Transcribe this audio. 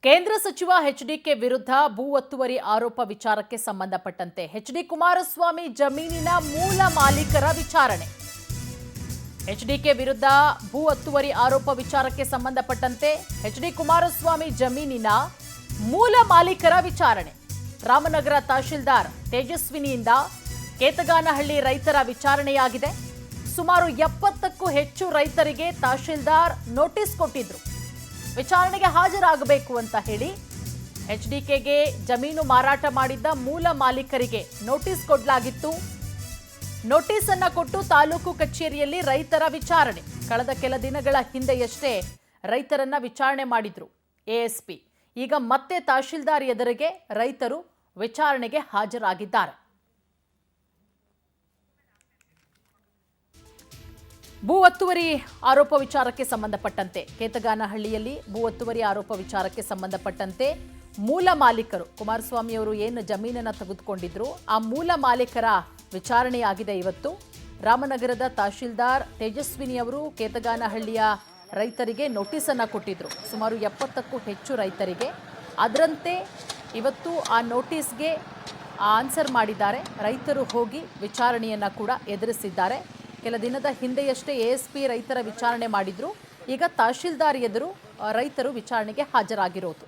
ಕೇಂದ್ರ ಸಚಿವ ಎಚ್ಡಿಕೆ ವಿರುದ್ಧ ಭೂ ಒತ್ತುವರಿ ಆರೋಪ ವಿಚಾರಕ್ಕೆ ಸಂಬಂಧಪಟ್ಟಂತೆ ಎಚ್ಡಿ ಕುಮಾರಸ್ವಾಮಿ ಜಮೀನಿನ ಮೂಲ ಮಾಲೀಕರ ವಿಚಾರಣೆ. ಎಚ್ಡಿಕೆ ವಿರುದ್ಧ ಭೂ ಒತ್ತುವರಿ ಆರೋಪ ವಿಚಾರಕ್ಕೆ ಸಂಬಂಧಪಟ್ಟಂತೆ ಎಚ್ಡಿ ಕುಮಾರಸ್ವಾಮಿ ಜಮೀನಿನ ಮೂಲ ಮಾಲೀಕರ ವಿಚಾರಣೆ. ರಾಮನಗರ ತಹಶೀಲ್ದಾರ್ ತೇಜಸ್ವಿನಿಯಿಂದ ಕೇತಗಾನಹಳ್ಳಿ ರೈತರ ವಿಚಾರಣೆಯಾಗಿದೆ. ಸುಮಾರು 70ಕ್ಕೂ ಹೆಚ್ಚು ರೈತರಿಗೆ ತಹಶೀಲ್ದಾರ್ ನೋಟಿಸ್ ಕೊಟ್ಟಿದ್ರು. ವಿಚಾರಣೆಗೆ ಹಾಜರಾಗಬೇಕು ಅಂತ ಹೇಳಿ ಎಚ್ಡಿಕೆಗೆ ಜಮೀನು ಮಾರಾಟ ಮಾಡಿದ್ದ ಮೂಲ ಮಾಲೀಕರಿಗೆ ನೋಟಿಸ್ ಕೊಡಲಾಗಿತ್ತು. ನೋಟಿಸ್ ಅನ್ನ ಕೊಟ್ಟು ತಾಲೂಕು ಕಚೇರಿಯಲ್ಲಿ ರೈತರ ವಿಚಾರಣೆ. ಕಳೆದ ಕೆಲ ದಿನಗಳ ಹಿಂದೆಯಷ್ಟೇ ರೈತರನ್ನ ವಿಚಾರಣೆ ಮಾಡಿದ್ರು ಎಎಸ್ಪಿ. ಈಗ ಮತ್ತೆ ತಹಶೀಲ್ದಾರ್ ಎದುರಿಗೆ ರೈತರು ವಿಚಾರಣೆಗೆ ಹಾಜರಾಗಿದ್ದಾರೆ. ಭೂ ಒತ್ತುವರಿ ಆರೋಪ ವಿಚಾರಕ್ಕೆ ಸಂಬಂಧಪಟ್ಟಂತೆ ಕೇತಗಾನಹಳ್ಳಿಯಲ್ಲಿ ಭೂ ಒತ್ತುವರಿ ಆರೋಪ ವಿಚಾರಕ್ಕೆ ಸಂಬಂಧಪಟ್ಟಂತೆ ಮೂಲ ಮಾಲೀಕರು ಕುಮಾರಸ್ವಾಮಿ ಅವರು ಏನು ಜಮೀನನ್ನು ತೆಗೆದುಕೊಂಡಿದ್ರು ಆ ಮೂಲ ಮಾಲೀಕರ ವಿಚಾರಣೆಯಾಗಿದೆ ಇವತ್ತು. ರಾಮನಗರದ ತಹಶೀಲ್ದಾರ್ ತೇಜಸ್ವಿನಿ ಅವರು ಕೇತಗಾನಹಳ್ಳಿಯ ರೈತರಿಗೆ ನೋಟಿಸ್ ಅನ್ನು ಕೊಟ್ಟಿದ್ರು. ಸುಮಾರು 70ಕ್ಕೂ ಹೆಚ್ಚು ರೈತರಿಗೆ. ಅದರಂತೆ ಇವತ್ತು ಆ ನೋಟಿಸ್ಗೆ ಆನ್ಸರ್ ಮಾಡಿದ್ದಾರೆ. ರೈತರು ಹೋಗಿ ವಿಚಾರಣೆಯನ್ನು ಕೂಡ ಎದುರಿಸಿದ್ದಾರೆ. ಕೆಲ ದಿನದ ಹಿಂದೆಯಷ್ಟೇ ಎಎಸ್ಪಿ ರೈತರ ವಿಚಾರಣೆ ಮಾಡಿದ್ರು. ಈಗ ತಹಶೀಲ್ದಾರ್ ಎದುರು ರೈತರು ವಿಚಾರಣೆಗೆ ಹಾಜರಾಗಿರೋದು.